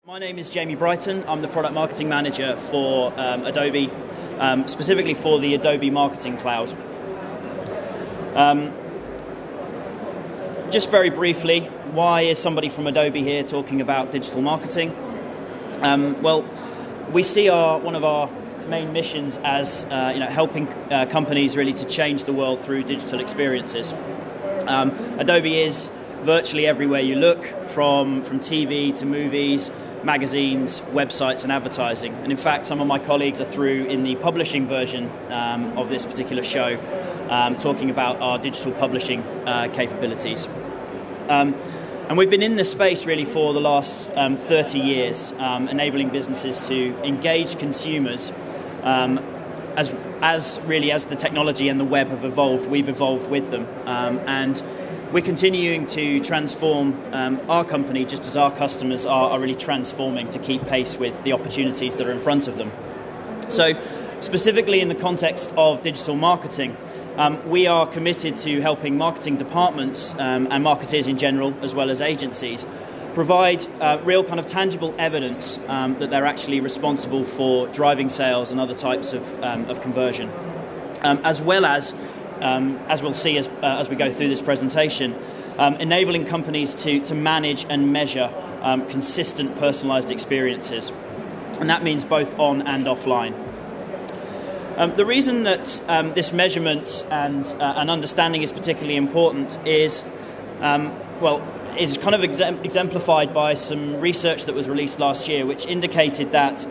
My name is Jamie Brighton. I'm the product marketing manager for Adobe, specifically for the Adobe Marketing Cloud. Just very briefly, why is somebody from Adobe here talking about digital marketing? Well, we see one of our main missions as helping companies really to change the world through digital experiences. Adobe is virtually everywhere you look, from TV to movies, magazines, websites and advertising. And in fact, some of my colleagues are through in the publishing version of this particular show, talking about our digital publishing capabilities. And we've been in this space really for the last 30 years, enabling businesses to engage consumers as the technology and the web have evolved, we've evolved with them. And we're continuing to transform our company just as our customers are really transforming to keep pace with the opportunities that are in front of them. So specifically in the context of digital marketing, we are committed to helping marketing departments and marketers in general, as well as agencies, provide real kind of tangible evidence that they're actually responsible for driving sales and other types of conversion, as well as we'll see as we go through this presentation, enabling companies to manage and measure consistent personalized experiences. And that means both on and offline. The reason that this measurement and understanding is particularly important is, is kind of exemplified by some research that was released last year, which indicated that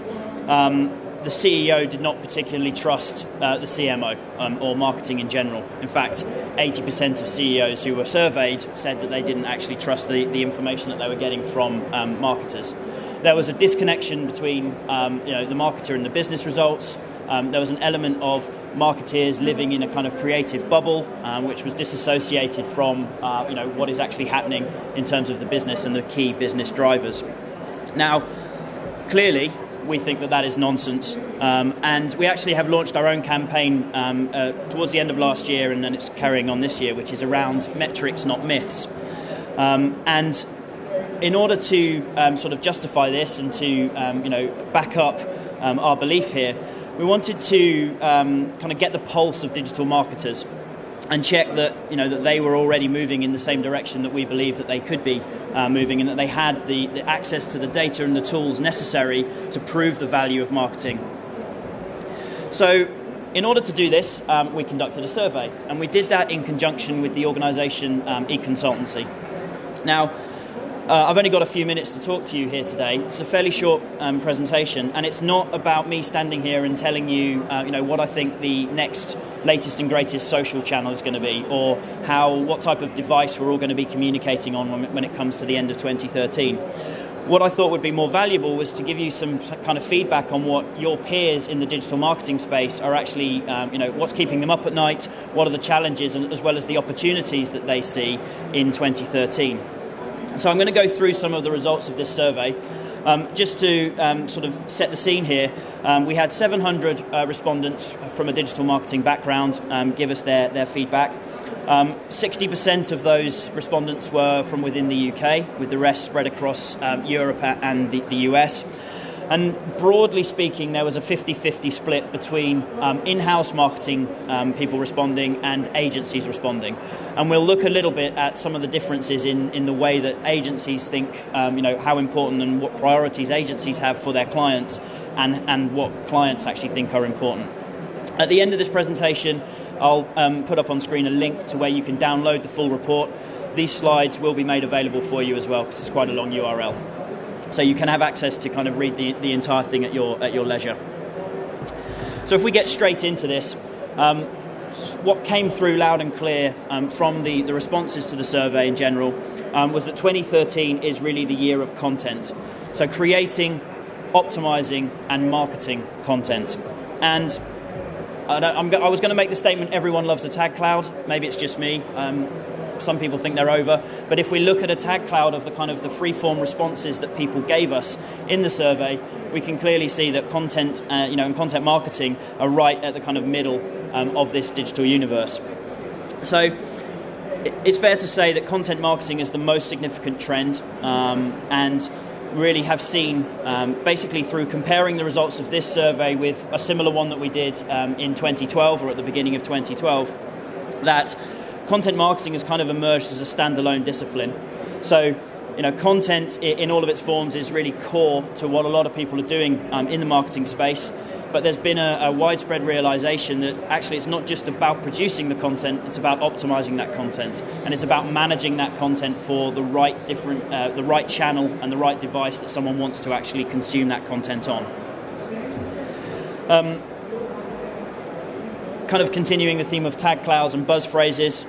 the CEO did not particularly trust the CMO or marketing in general. In fact, 80% of CEOs who were surveyed said that they didn't actually trust the information that they were getting from marketers. There was a disconnection between the marketer and the business results. There was an element of marketeers living in a kind of creative bubble, which was disassociated from what is actually happening in terms of the business and the key business drivers. Now, clearly, we think that is nonsense, and we actually have launched our own campaign towards the end of last year, and then it's carrying on this year, which is around metrics, not myths. And in order to sort of justify this and to back up our belief here, we wanted to kind of get the pulse of digital marketers and check that that they were already moving in the same direction that we believe that they could be moving, and that they had the access to the data and the tools necessary to prove the value of marketing. So in order to do this, we conducted a survey, and we did that in conjunction with the organisation eConsultancy. Now, I've only got a few minutes to talk to you here today. It's a fairly short presentation, and it's not about me standing here and telling you, what I think the next latest and greatest social channel is going to be, or what type of device we're all going to be communicating on when it comes to the end of 2013. What I thought would be more valuable was to give you some kind of feedback on what your peers in the digital marketing space are actually, what's keeping them up at night, what are the challenges, as well as the opportunities that they see in 2013. So I'm going to go through some of the results of this survey. Just to sort of set the scene here, we had 700 respondents from a digital marketing background give us their feedback. 60% of those respondents were from within the UK, with the rest spread across Europe and the US. And broadly speaking, there was a 50-50 split between in-house marketing people responding and agencies responding. And we'll look a little bit at some of the differences in the way that agencies think, how important and what priorities agencies have for their clients, and what clients actually think are important. At the end of this presentation, I'll put up on screen a link to where you can download the full report. These slides will be made available for you as well, because it's quite a long URL. So you can have access to kind of read the entire thing at your leisure. So if we get straight into this, what came through loud and clear from the responses to the survey in general was that 2013 is really the year of content. So creating, optimizing and marketing content. And I was going to make the statement, everyone loves a tag cloud. Maybe it's just me. Some people think they're over, but if we look at a tag cloud of the kind of the free-form responses that people gave us in the survey, we can clearly see that content, and content marketing are right at the kind of middle of this digital universe. So it's fair to say that content marketing is the most significant trend, and really have seen, basically through comparing the results of this survey with a similar one that we did in 2012 or at the beginning of 2012, that content marketing has kind of emerged as a standalone discipline. So, content in all of its forms is really core to what a lot of people are doing in the marketing space. But there's been a widespread realization that actually it's not just about producing the content, it's about optimizing that content. And it's about managing that content for the right channel and the right device that someone wants to actually consume that content on. Kind of continuing the theme of tag clouds and buzz phrases,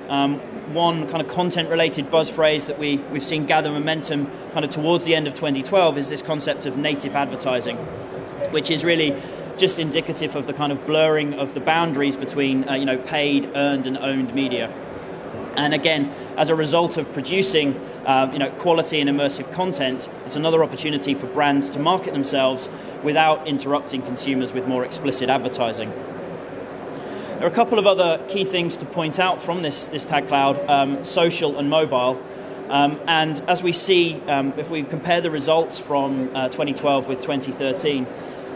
one kind of content-related buzz phrase that we've seen gather momentum kind of towards the end of 2012 is this concept of native advertising, which is really just indicative of the kind of blurring of the boundaries between paid, earned and owned media. And again, as a result of producing quality and immersive content, it's another opportunity for brands to market themselves without interrupting consumers with more explicit advertising. There are a couple of other key things to point out from this tag cloud, social and mobile. And as we see, if we compare the results from 2012 with 2013,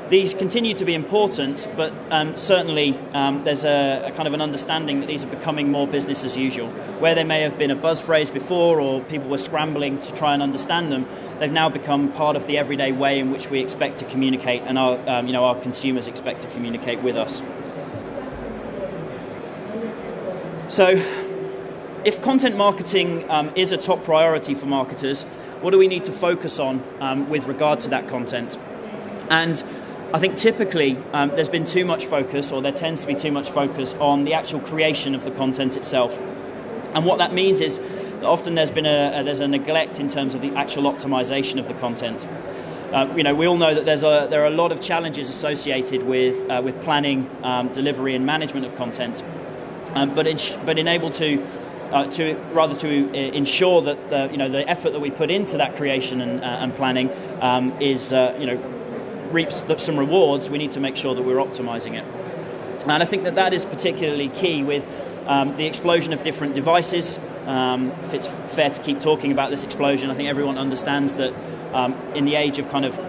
these continue to be important, but certainly there's a kind of an understanding that these are becoming more business as usual. Where they may have been a buzz phrase before or people were scrambling to try and understand them, they've now become part of the everyday way in which we expect to communicate and our consumers expect to communicate with us. So if content marketing is a top priority for marketers, what do we need to focus on with regard to that content? And I think typically there's been too much focus, or there tends to be too much focus on the actual creation of the content itself. And what that means is that often there's a neglect in terms of the actual optimization of the content. We all know that there are a lot of challenges associated with planning, delivery, and management of content. But ensure that the effort that we put into that creation and planning reaps some rewards, we need to make sure that we're optimizing it. And I think that is particularly key with the explosion of different devices. If it's fair to keep talking about this explosion, I think everyone understands that in the age of kind of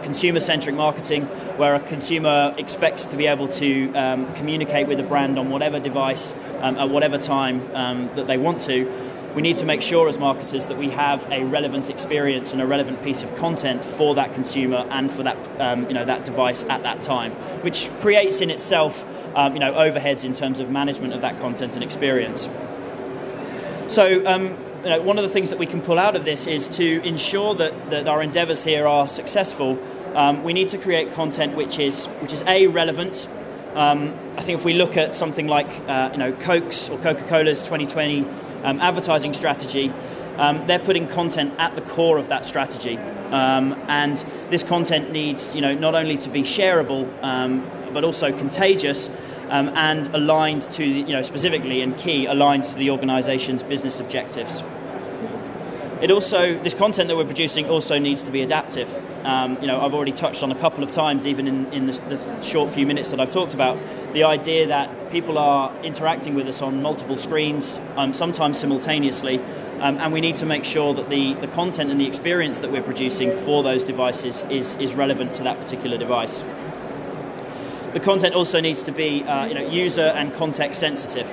consumer-centric marketing, where a consumer expects to be able to communicate with a brand on whatever device at whatever time that they want to, we need to make sure as marketers that we have a relevant experience and a relevant piece of content for that consumer and for that that device at that time, which creates in itself overheads in terms of management of that content and experience. So one of the things that we can pull out of this is to ensure that our endeavours here are successful. We need to create content which is relevant. I think if we look at something like Coke's or Coca-Cola's 2020 advertising strategy, they're putting content at the core of that strategy, and this content needs not only to be shareable but also contagious and aligned to specifically and key aligned to the organisation's business objectives. This content that we're producing also needs to be adaptive. I've already touched on a couple of times, even in the short few minutes that I've talked about, the idea that people are interacting with us on multiple screens, sometimes simultaneously, and we need to make sure that the content and the experience that we're producing for those devices is relevant to that particular device. The content also needs to be user and context sensitive,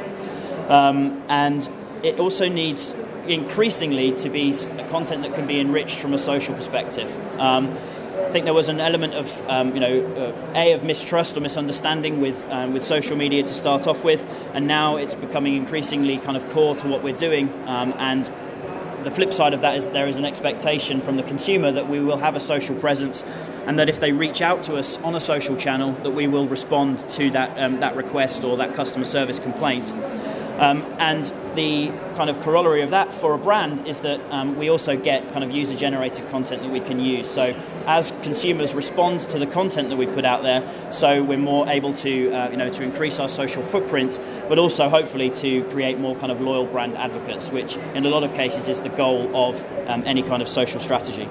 and it also needs increasingly to be content that can be enriched from a social perspective. I think there was an element of of mistrust or misunderstanding with social media to start off with, and now it's becoming increasingly kind of core to what we're doing. And the flip side of that is there is an expectation from the consumer that we will have a social presence, and that if they reach out to us on a social channel, that we will respond to that request or that customer service complaint. And the kind of corollary of that for a brand is that we also get kind of user-generated content that we can use. So as consumers respond to the content that we put out there, so we're more able to to increase our social footprint, but also hopefully to create more kind of loyal brand advocates, which in a lot of cases is the goal of any kind of social strategy.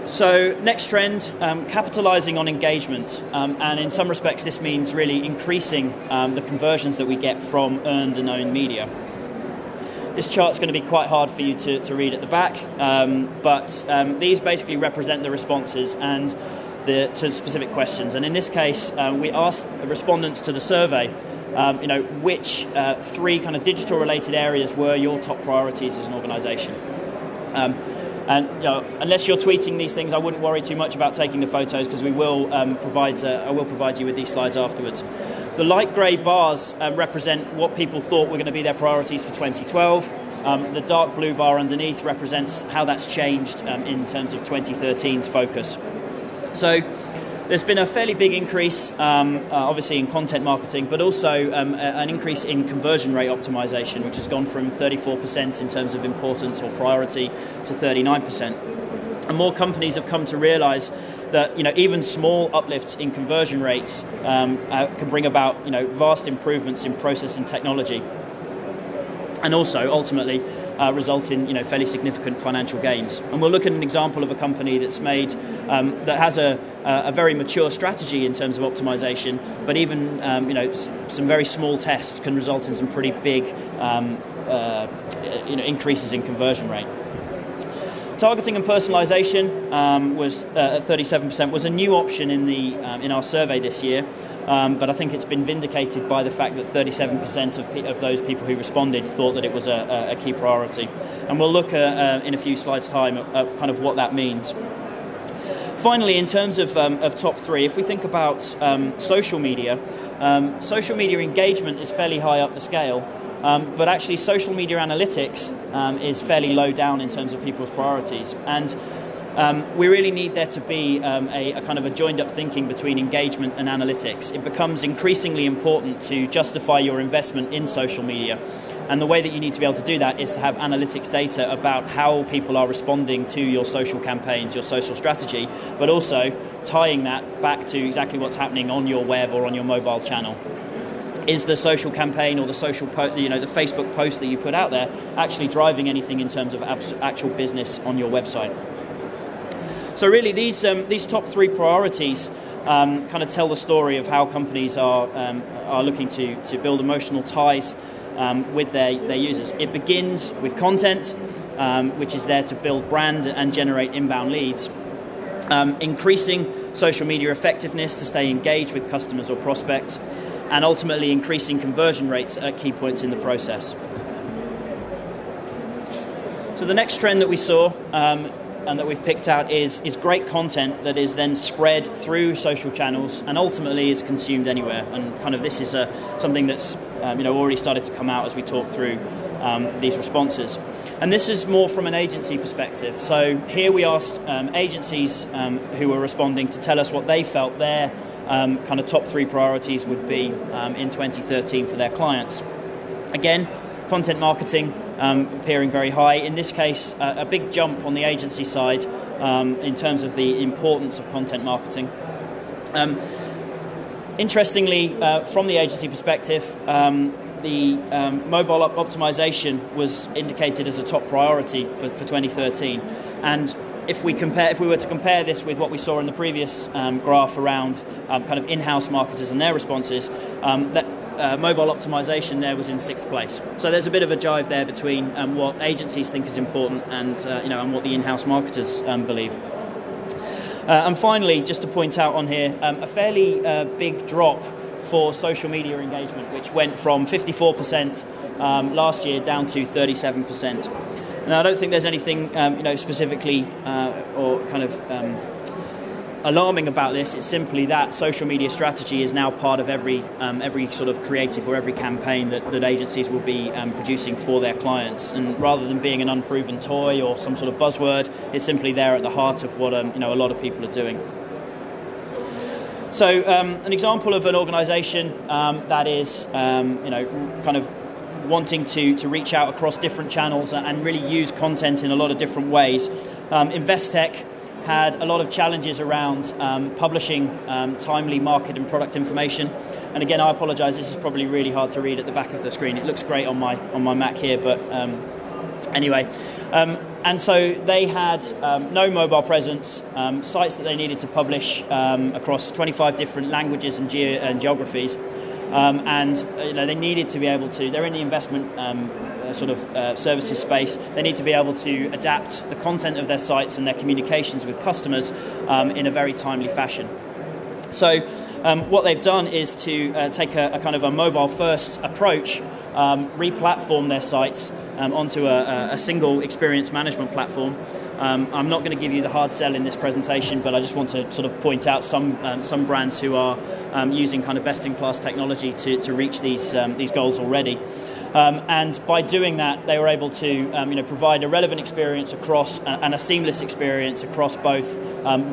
So next trend, capitalizing on engagement, and in some respects this means really increasing the conversions that we get from earned and owned media. This chart's going to be quite hard for you to read at the back, but these basically represent the responses and to specific questions. And in this case, we asked respondents to the survey, which 3 kind of digital-related areas were your top priorities as an organisation. And unless you're tweeting these things, I wouldn't worry too much about taking the photos, because I will provide you with these slides afterwards. The light grey bars represent what people thought were going to be their priorities for 2012. The dark blue bar underneath represents how that's changed in terms of 2013's focus. So there's been a fairly big increase, obviously, in content marketing, but also an increase in conversion rate optimization, which has gone from 34% in terms of importance or priority to 39%. And more companies have come to realize that even small uplifts in conversion rates can bring about vast improvements in process and technology, and also ultimately result in fairly significant financial gains. And we'll look at an example of a company that's made that has a very mature strategy in terms of optimization, but even some very small tests can result in some pretty big increases in conversion rate. Targeting and personalization was at 37%, was a new option in our survey this year, but I think it's been vindicated by the fact that 37% of those people who responded thought that it was a key priority. And we'll look in a few slides' time at kind of what that means. Finally, in terms of top 3, if we think about social media engagement is fairly high up the scale. But actually, social media analytics is fairly low down in terms of people's priorities. And we really need there to be a kind of a joined-up thinking between engagement and analytics. It becomes increasingly important to justify your investment in social media. And the way that you need to be able to do that is to have analytics data about how people are responding to your social campaigns, your social strategy, but also tying that back to exactly what's happening on your web or on your mobile channel. Is the social campaign or the social the Facebook post that you put out there actually driving anything in terms of actual business on your website? So really, these top 3 priorities kind of tell the story of how companies are looking to build emotional ties with their users. It begins with content, which is there to build brand and generate inbound leads. Increasing social media effectiveness to stay engaged with customers or prospects, and ultimately increasing conversion rates at key points in the process. So the next trend that we saw and that we've picked out is great content that is then spread through social channels and ultimately is consumed anywhere. And kind of this is something that's already started to come out as we talk through these responses. And this is more from an agency perspective. So here we asked agencies who were responding to tell us what they felt their kind of top 3 priorities would be in 2013 for their clients. Again, content marketing appearing very high. In this case, a big jump on the agency side in terms of the importance of content marketing. Interestingly, from the agency perspective, the mobile optimization was indicated as a top priority for 2013. And if we were to compare this with what we saw in the previous graph around kind of in-house marketers and their responses, that mobile optimization there was in 6th place. So there's a bit of a jive there between what agencies think is important and what the in-house marketers believe. And finally, just to point out on here, a fairly big drop for social media engagement, which went from 54% last year down to 37%. Now, I don't think there's anything, specifically or kind of alarming about this. It's simply that social media strategy is now part of every sort of creative or every campaign that agencies will be producing for their clients. And rather than being an unproven toy or some sort of buzzword, it's simply there at the heart of what a lot of people are doing. So, an example of an organisation that is, kind of wanting to reach out across different channels and really use content in a lot of different ways. Investec had a lot of challenges around publishing timely market and product information. And again, I apologise, this is probably really hard to read at the back of the screen. It looks great on my Mac here, but anyway. And so they had no mobile presence, sites that they needed to publish across 25 different languages and geographies. and they needed to be able to. They're in the investment services space. They need to be able to adapt the content of their sites and their communications with customers in a very timely fashion. So what they've done is to take a kind of a mobile-first approach, re-platform their sites onto a single experience management platform. I'm not going to give you the hard sell in this presentation, but I just want to sort of point out some brands who are using kind of best-in-class technology to reach these goals already. And by doing that, they were able to provide a relevant experience across and a seamless experience across both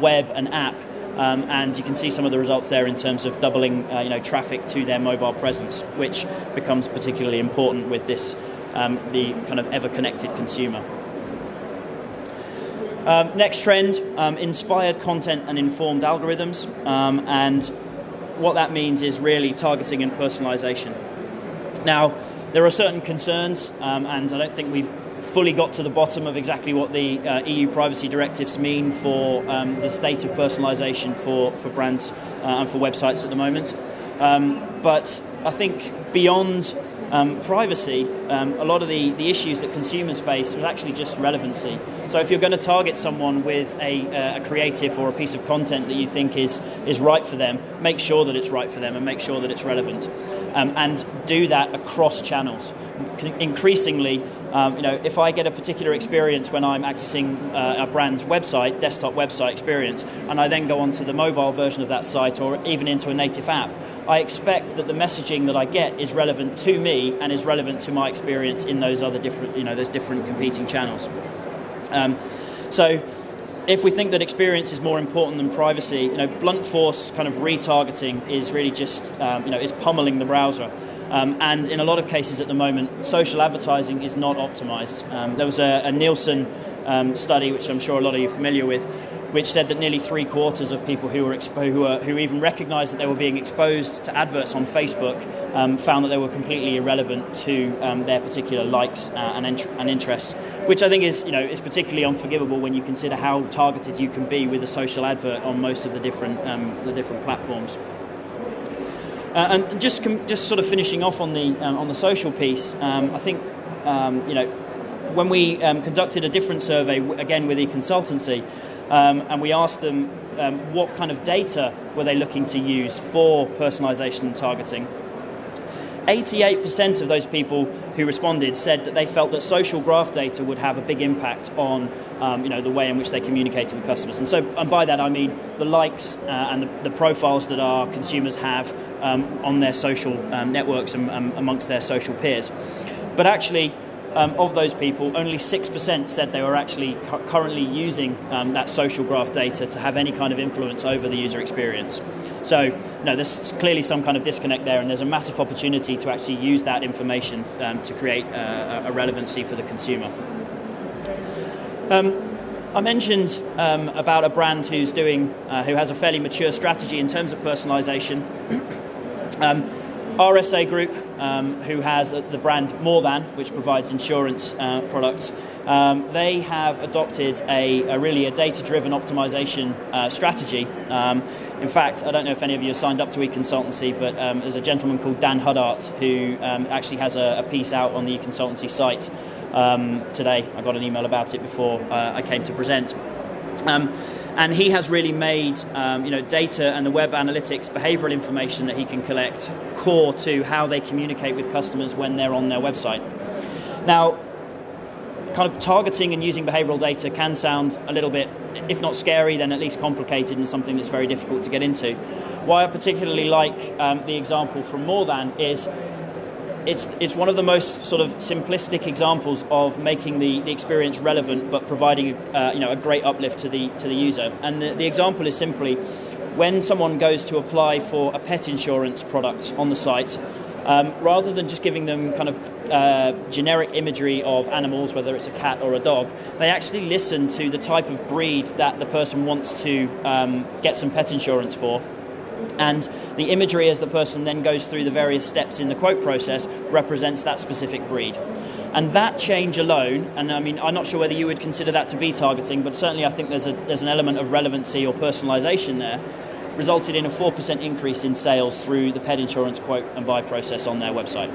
web and app. And you can see some of the results there in terms of doubling traffic to their mobile presence, which becomes particularly important with this the kind of ever-connected consumer. Next trend, inspired content and informed algorithms, and what that means is really targeting and personalization. Now, there are certain concerns, and I don't think we've fully got to the bottom of exactly what the EU privacy directives mean for the state of personalization for brands and for websites at the moment. But I think beyond privacy, a lot of the issues that consumers face is actually just relevancy. So if you're going to target someone with a creative or a piece of content that you think is right for them, make sure that it's right for them and make sure that it's relevant. And do that across channels. Increasingly, if I get a particular experience when I'm accessing a brand's website, desktop website experience, and I then go onto the mobile version of that site or even into a native app, I expect that the messaging that I get is relevant to me and is relevant to my experience in those other different, those different competing channels. So if we think that experience is more important than privacy, blunt force kind of retargeting is really just, is pummeling the browser. And in a lot of cases at the moment, social advertising is not optimized. There was a Nielsen study, which I'm sure a lot of you are familiar with, which said that nearly 3/4 of people who even recognised that they were being exposed to adverts on Facebook found that they were completely irrelevant to their particular likes and interests, which I think is particularly unforgivable when you consider how targeted you can be with a social advert on most of the different platforms. And just sort of finishing off on the social piece, I think when we conducted a different survey again with eConsultancy, and we asked them what kind of data were they looking to use for personalisation and targeting. 88% of those people who responded said that they felt that social graph data would have a big impact on the way in which they communicated with customers. And by that I mean the likes and the profiles that our consumers have on their social networks and amongst their social peers. But actually, of those people, only 6% said they were actually currently using that social graph data to have any kind of influence over the user experience. So, there's clearly some kind of disconnect there, and there's a massive opportunity to actually use that information to create a relevancy for the consumer. I mentioned about a brand who has a fairly mature strategy in terms of personalisation. RSA Group, who has the brand More Than, which provides insurance products, they have adopted a data-driven optimization strategy. In fact, I don't know if any of you have signed up to eConsultancy, but there's a gentleman called Dan Huddart who actually has a piece out on the eConsultancy site today. I got an email about it before I came to present. And he has really made data and the web analytics, behavioural information that he can collect core to how they communicate with customers when they're on their website. Now, kind of targeting and using behavioural data can sound a little bit, if not scary, then at least complicated and something that's very difficult to get into. Why I particularly like the example from More Than is it's one of the most sort of simplistic examples of making the experience relevant, but providing a great uplift to the user. And the example is simply when someone goes to apply for a pet insurance product on the site, rather than just giving them kind of generic imagery of animals, whether it's a cat or a dog, they actually listen to the type of breed that the person wants to get some pet insurance for. And the imagery as the person then goes through the various steps in the quote process represents that specific breed. And that change alone, and I mean, I'm not sure whether you would consider that to be targeting, but certainly I think there's an element of relevancy or personalization there. resulted in a 4% increase in sales through the pet insurance quote and buy process on their website.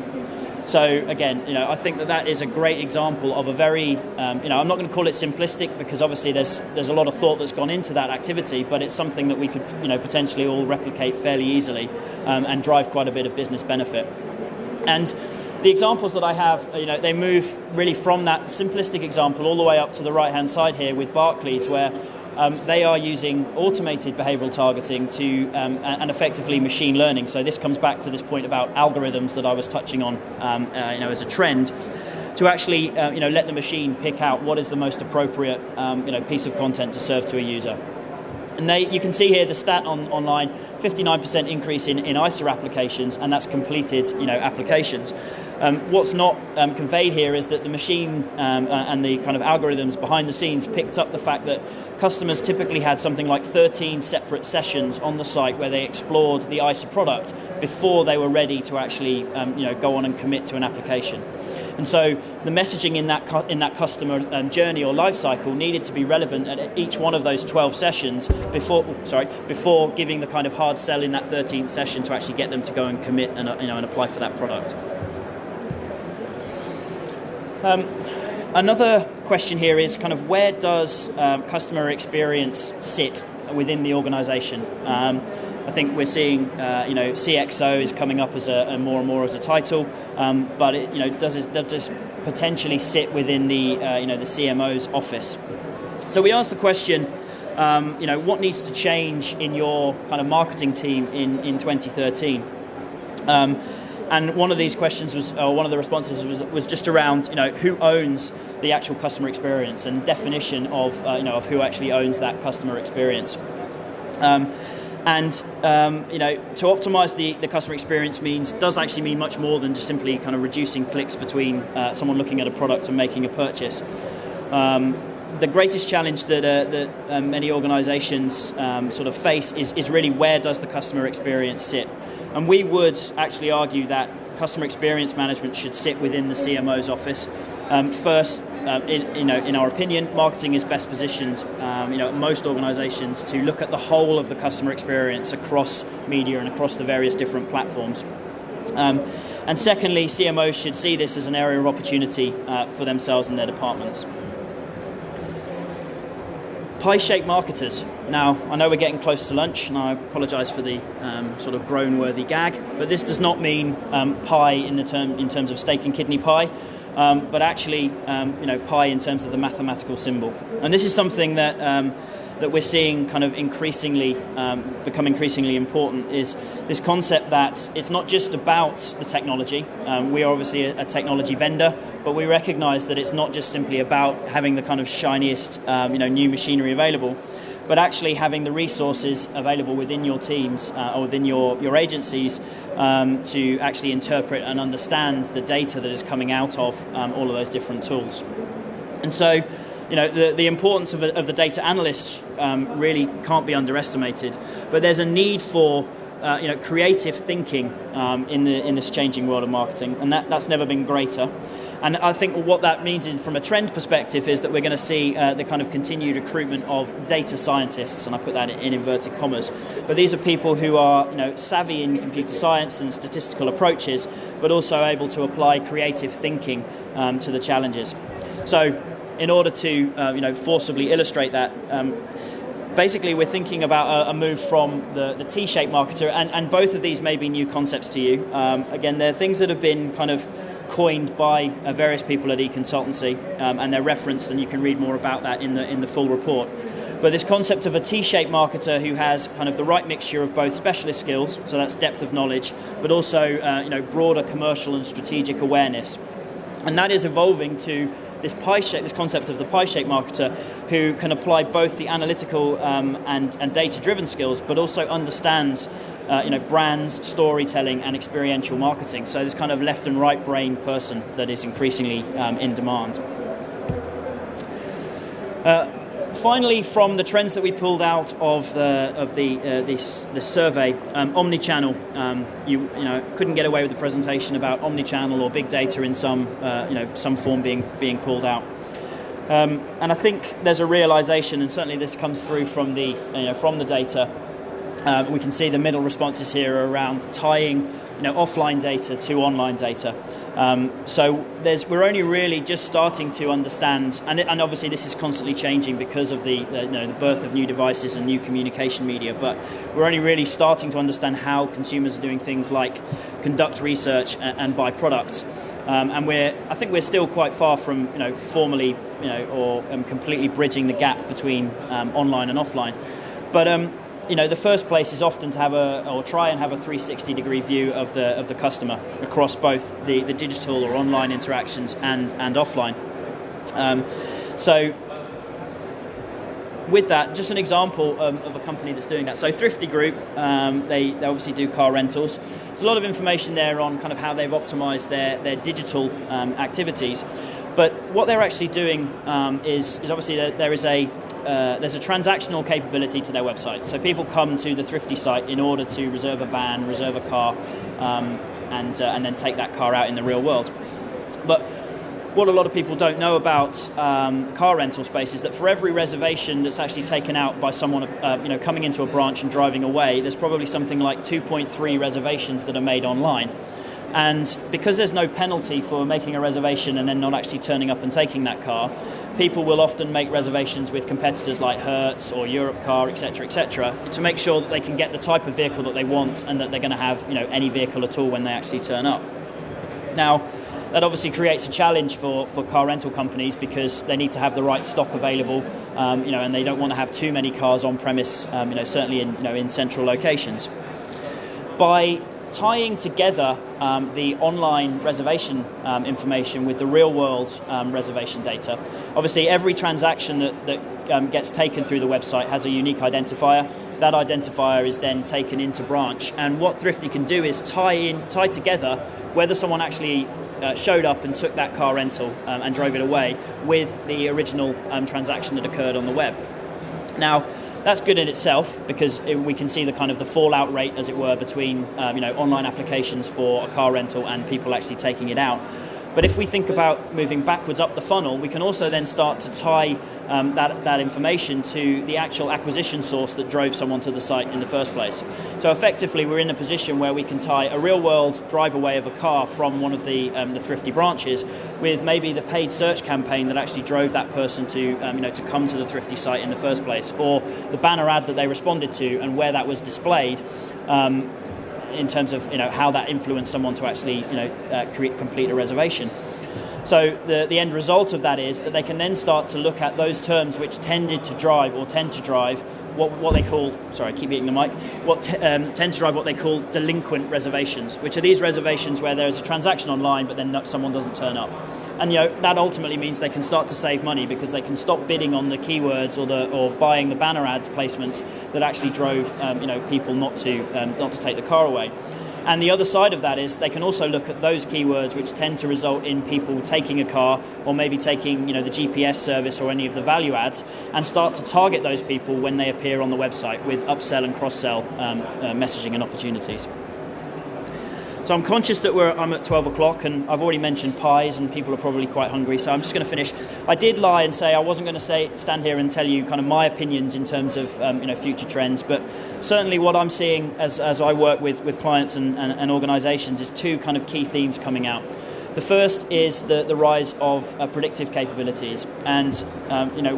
So again, I think that is a great example of a very, I'm not going to call it simplistic, because obviously there's a lot of thought that's gone into that activity, but it's something that we could, potentially all replicate fairly easily and drive quite a bit of business benefit. And the examples that I have, they move really from that simplistic example all the way up to the right-hand side here with Barclays, where they are using automated behavioral targeting to and effectively machine learning. So this comes back to this point about algorithms that I was touching on, as a trend, to actually let the machine pick out what is the most appropriate piece of content to serve to a user. And you can see here the stat online: 59% increase in ISA applications, and that's completed applications. What's not conveyed here is that the machine and the kind of algorithms behind the scenes picked up the fact that customers typically had something like 13 separate sessions on the site where they explored the ISA product before they were ready to actually go on and commit to an application. And so the messaging in that customer journey or life cycle needed to be relevant at each one of those 12 sessions before giving the kind of hard sell in that 13th session to actually get them to go and commit and apply for that product. Another question here is kind of where does customer experience sit within the organisation? I think we're seeing CXO is coming up as a more and more as a title, but does this potentially sit within the the CMO's office? So we asked the question, what needs to change in your kind of marketing team in 2013? And one of these questions one of the responses was just around, who owns the actual customer experience and definition of who actually owns that customer experience. To optimize the customer experience does actually mean much more than just simply kind of reducing clicks between someone looking at a product and making a purchase. The greatest challenge that many organizations sort of face is really, where does the customer experience sit? And we would actually argue that customer experience management should sit within the CMO's office. First, in our opinion, marketing is best positioned, at most organizations, to look at the whole of the customer experience across media and across the various different platforms. And secondly, CMOs should see this as an area of opportunity for themselves and their departments. PieShaped Marketers. Now, I know we're getting close to lunch, and I apologise for the sort of groan-worthy gag, but this does not mean pie in terms of steak and kidney pie, but actually, pie in terms of the mathematical symbol. And this is something that we're seeing kind of increasingly become increasingly important, is this concept that it's not just about the technology. We are obviously a technology vendor, but we recognise that it's not just simply about having the kind of shiniest new machinery available, but actually having the resources available within your teams or within your agencies to actually interpret and understand the data that is coming out of all of those different tools. And so, the importance of the data analysts really can't be underestimated. But there's a need for creative thinking in this changing world of marketing, and that's never been greater. And I think what that means from a trend perspective is that we're going to see the kind of continued recruitment of data scientists, and I put that in inverted commas. But these are people who are savvy in computer science and statistical approaches, but also able to apply creative thinking to the challenges. So, in order to forcibly illustrate that, basically we're thinking about a move from the T-shaped marketer, and both of these may be new concepts to you. Again, they're things that have been kind of coined by various people at eConsultancy, and they're referenced, and you can read more about that in the full report. But this concept of a T-shaped marketer who has kind of the right mixture of both specialist skills, so that's depth of knowledge, but also broader commercial and strategic awareness, and that is evolving to this concept of the pie-shaped marketer, who can apply both the analytical and data-driven skills, but also understands brands, storytelling, and experiential marketing. So this kind of left and right brain person that is increasingly in demand. Finally, from the trends that we pulled out of this survey, omnichannel. You couldn't get away with the presentation about omnichannel or big data in some form being pulled out. And I think there's a realization, and certainly this comes through from the data, We can see the middle responses here are around tying offline data to online data. So we're only really just starting to understand, and obviously this is constantly changing because of the birth of new devices and new communication media, but we're only really starting to understand how consumers are doing things like conduct research and buy products. And I think we're still quite far from formally or completely bridging the gap between online and offline. But the first place is often to try and have a 360-degree view of the customer across both the digital or online interactions and offline. So with that, just an example of a company that's doing that. So Thrifty Group, they obviously do car rentals. There's a lot of information there on kind of how they've optimized their digital activities. But what they're actually doing is obviously there's a transactional capability to their website. So people come to the Thrifty site in order to reserve a van, reserve a car, and then take that car out in the real world. But what a lot of people don't know about car rental space is that for every reservation that's actually taken out by someone coming into a branch and driving away, there's probably something like 2.3 reservations that are made online. And because there's no penalty for making a reservation and then not actually turning up and taking that car, people will often make reservations with competitors like Hertz or Europcar, etc., to make sure that they can get the type of vehicle that they want and that they're going to have any vehicle at all when they actually turn up. Now, that obviously creates a challenge for car rental companies because they need to have the right stock available, and they don't want to have too many cars on premise, certainly in central locations. By tying together the online reservation information with the real-world reservation data. Obviously, every transaction that gets taken through the website has a unique identifier. That identifier is then taken into branch, and what Thrifty can do is tie together whether someone actually showed up and took that car rental and drove it away with the original transaction that occurred on the web. Now, that's good in itself because we can see the kind of the fallout rate, as it were, between online applications for a car rental and people actually taking it out. But if we think about moving backwards up the funnel, we can also then start to tie that information to the actual acquisition source that drove someone to the site in the first place. So effectively, we're in a position where we can tie a real-world drive away of a car from one of the Thrifty branches with maybe the paid search campaign that actually drove that person to come to the Thrifty site in the first place, or the banner ad that they responded to and where that was displayed. In terms of how that influenced someone to actually complete a reservation. So the end result of that is that they can then start to look at those terms which tend to drive what they call, sorry, I keep eating the mic, tend to drive what they call delinquent reservations, which are these reservations where there's a transaction online but then someone doesn't turn up. And that ultimately means they can start to save money because they can stop bidding on the keywords or buying the banner ads placements that actually drove people not to take the car away. And the other side of that is they can also look at those keywords which tend to result in people taking a car or maybe taking the GPS service or any of the value ads and start to target those people when they appear on the website with upsell and cross-sell messaging and opportunities. So I'm conscious that I'm at 12 o'clock and I've already mentioned pies and people are probably quite hungry, so I'm just going to finish. I did lie and say I wasn't going to stand here and tell you kind of my opinions in terms of future trends, but certainly what I'm seeing as I work with clients and organisations is two kind of key themes coming out. The first is the rise of predictive capabilities, and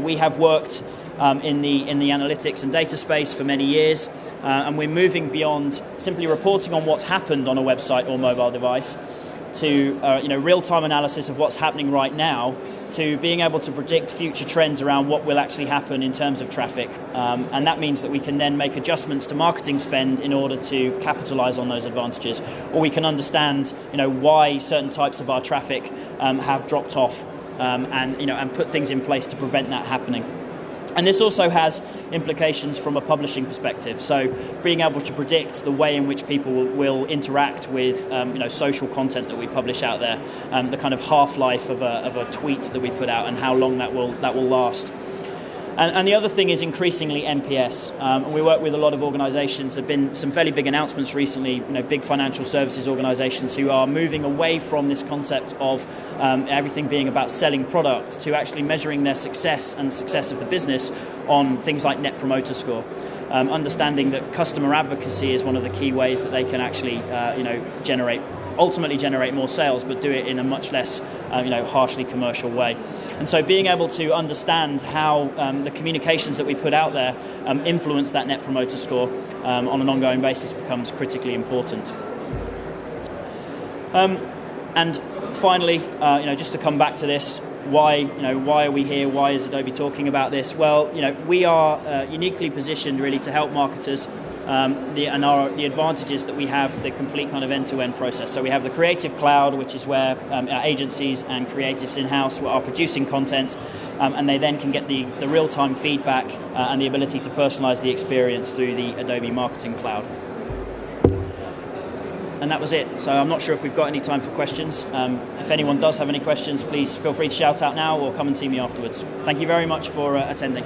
we have worked in the analytics and data space for many years. And we're moving beyond simply reporting on what's happened on a website or mobile device to real-time analysis of what's happening right now to being able to predict future trends around what will actually happen in terms of traffic. And that means that we can then make adjustments to marketing spend in order to capitalize on those advantages. Or we can understand why certain types of our traffic have dropped off and put things in place to prevent that happening. And this also has implications from a publishing perspective. So being able to predict the way in which people will interact with social content that we publish out there, the kind of half-life of a tweet that we put out and how long that will last. And the other thing is increasingly NPS. And we work with a lot of organisations. There have been some fairly big announcements recently, big financial services organisations who are moving away from this concept of everything being about selling product to actually measuring their success and the success of the business on things like Net Promoter Score. understanding that customer advocacy is one of the key ways that they can actually ultimately generate more sales, but do it in a much less harshly commercial way. And so being able to understand how the communications that we put out there influence that Net Promoter Score on an ongoing basis becomes critically important. And finally, just to come back to this, why are we here? Why is Adobe talking about this? Well, we are uniquely positioned really to help marketers. The advantages that we have, the complete kind of end-to-end process. So we have the Creative Cloud, which is where our agencies and creatives in-house are producing content, and they then can get the real-time feedback and the ability to personalize the experience through the Adobe Marketing Cloud. And that was it. So I'm not sure if we've got any time for questions. If anyone does have any questions, please feel free to shout out now or come and see me afterwards. Thank you very much for attending.